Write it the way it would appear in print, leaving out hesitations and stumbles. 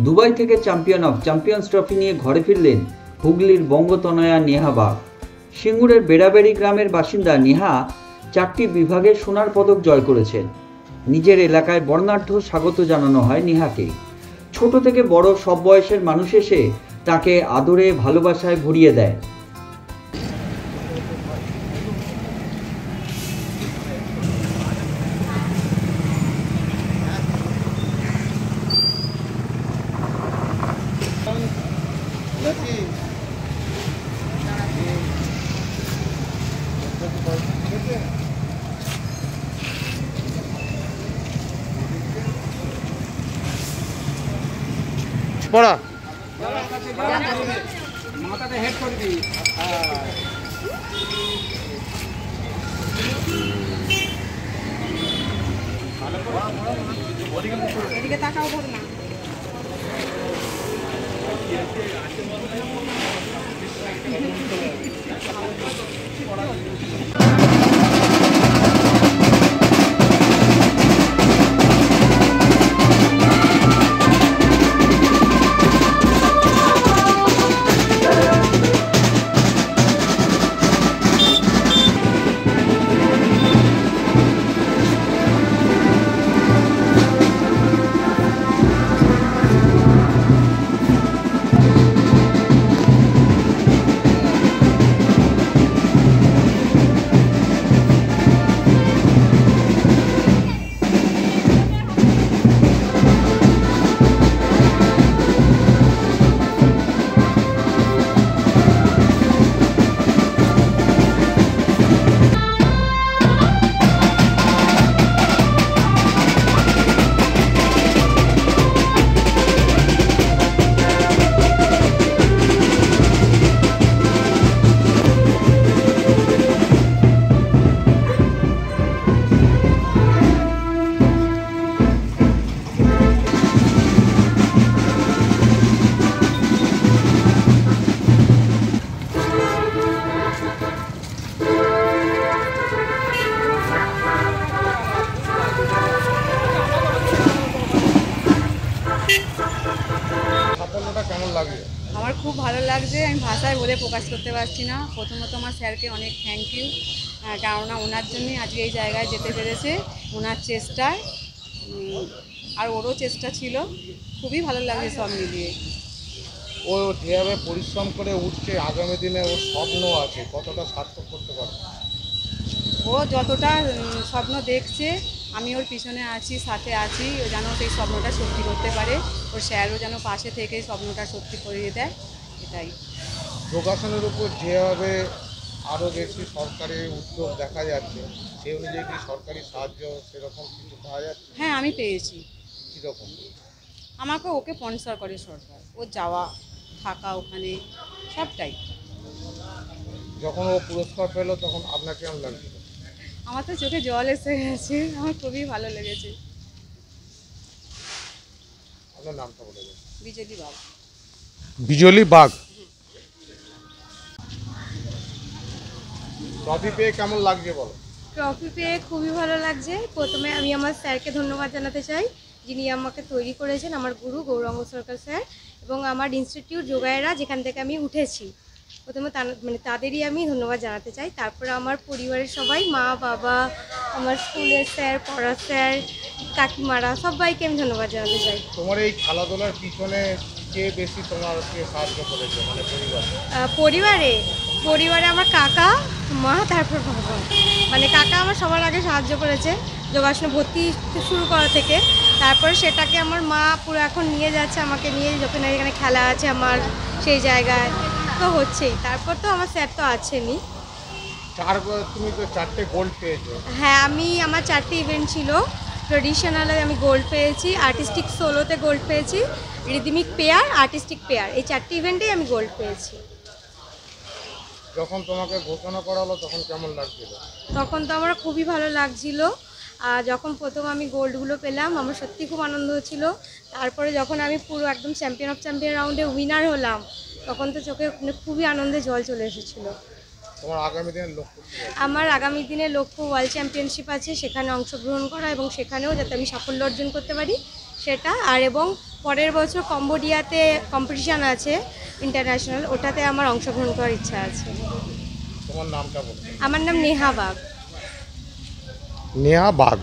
Dubai থেকে champion of champions trophy নিয়ে ঘরে ফিরলেন হুগলির বঙ্গতনয়া নেহা বাগ। সিঙ্গুরের বেড়াবেড়ি গ্রামের বাসিন্দা নেহা 4টি বিভাগে সোনার পদক জয় করেছেন। নিজের এলাকায় বর্ণাঢ্য স্বাগত জানানো হয় নেহাকে। ছোট থেকে বড় সব বয়সের মানুষ এসে তাকে আদরে ভালোবাসায় ভরিয়ে দেয়। পড়া মাথাটা হেড করে দিই। এদিকে তাকাও ধর না। আমার খুব ভালো লাগছে, আমি ভাষায় বলে প্রকাশ করতে পারছি না। প্রথমত আমার স্যারকে অনেক থ্যাংক ইউ, কেননা ওনার জন্যই আজকে এই জায়গায় যেতে পেরেছে, ওনার চেষ্টায়। আর ওরও চেষ্টা ছিল, খুবই ভালো লাগছে সব মিলিয়ে। ও যেভাবে পরিশ্রম করে উঠছে, আগামী দিনে ওর স্বপ্ন আছে, কতটা সার্থক করতে পারে? ও যতটা স্বপ্ন দেখছে, আমি ওর পিছনে আছি, সাথে আছি, ও যেন সেই স্বপ্নটা সত্যি করতে পারে। ওর স্যারও যেন পাশে থেকে স্বপ্নটা সত্যি করিয়ে দেয়, এটাই। যোগাসনের উপর যেভাবে আরও বেশি সরকারি উদ্যোগ দেখা যাচ্ছে, সেই অনুযায়ী কি সরকারি সাহায্য সেরকম কিছু পাওয়া যাচ্ছে? হ্যাঁ, আমি পেয়েছি। কীরকম? আমাকে ওকে স্পন্সর করে সরকার, ও যাওয়া থাকা ওখানে সবটাই। যখন ও পুরস্কার পেল তখন আপনার কেমন লাগছিল? আমার তো চোখে জল এসে গেছে, আমার খুবই ভালো লেগেছে। আপনার নামটা বলে দেন। বিজলি বাগ। বিজলি বাগ। ট্রফি পেয়ে কেমন লাগছে বলো? ট্রফি পেয়ে খুবই ভালো লাগছে। প্রথমে আমি আমার স্যারকে ধন্যবাদ জানাতে চাই, যিনি আমাকে তৈরি করেছেন, আমার গুরু গৌরাঙ্গ সরকার স্যার, এবং আমার ইনস্টিটিউট যোগায়রা, যেখান থেকে আমি উঠেছি। প্রথমে তাদেরই আমি ধন্যবাদ জানাতে চাই। তারপরে আমার পরিবারের সবাই, মা বাবা, আমার স্কুলের স্যার, পড়ার স্যার, কাকিমারা, সবাইকে আমি ধন্যবাদ জানাতে চাই। তোমার এই খেলাধুলার পিছনে কে বেশি তোমাকে সাহায্য করেছে, মানে পরিবারে আমার কাকা, মা, তারপর বাবা। মানে কাকা আমার সবার আগে সাহায্য করেছে যোগাসনে ভর্তি শুরু করা থেকে। তারপরে সেটাকে আমার মা পুরো এখন নিয়ে যাচ্ছে, আমাকে নিয়ে যখন এখানে খেলা আছে আমার সেই জায়গায় তো হচ্ছেই। তারপর তো আমার স্যার তো আছেনই। তুমি তো 4টে গোল্ড পেয়েছো। হ্যাঁ, আমার 4টি ইভেন্ট ছিল। ট্রেডিশনালে আমি গোল্ড পেয়েছি, আর্টিস্টিক সোলোতে গোল্ড পেয়েছি, রিদমিক পেয়ার, আর্টিস্টিক পেয়ার, এই 4টি ইভেন্টেই আমি গোল্ড পেয়েছি। যখন তোমাকে ঘোষণা করা হলো তখন কেমন লাগছিল? তখন তো আমার খুবই ভালো লাগছিল। আর যখন প্রথম আমি গোল্ডগুলো পেলাম, আমার সত্যি খুব আনন্দ হচ্ছিল। তারপরে যখন আমি পুরো একদম চ্যাম্পিয়ন অফ চ্যাম্পিয়ন রাউন্ডে উইনার হলাম, তখন তো চোখে খুবই আনন্দে জল চলে এসেছিলো। তোমার আগামী দিনের লক্ষ্য? আমার আগামী দিনের লক্ষ্য ওয়ার্ল্ড চ্যাম্পিয়নশিপ আছে, সেখানে অংশগ্রহণ করা এবং সেখানেও যাতে আমি সাফল্য অর্জন করতে পারি সেটা। আর এবং পরের বছর কম্বোডিয়াতে কম্পিটিশান আছে ইন্টারন্যাশনাল, ওটাতে আমার অংশগ্রহণ করার ইচ্ছা আছে। তোমার নামটা বলো। আমার নাম নেহা বাগ। নেহা বাগ।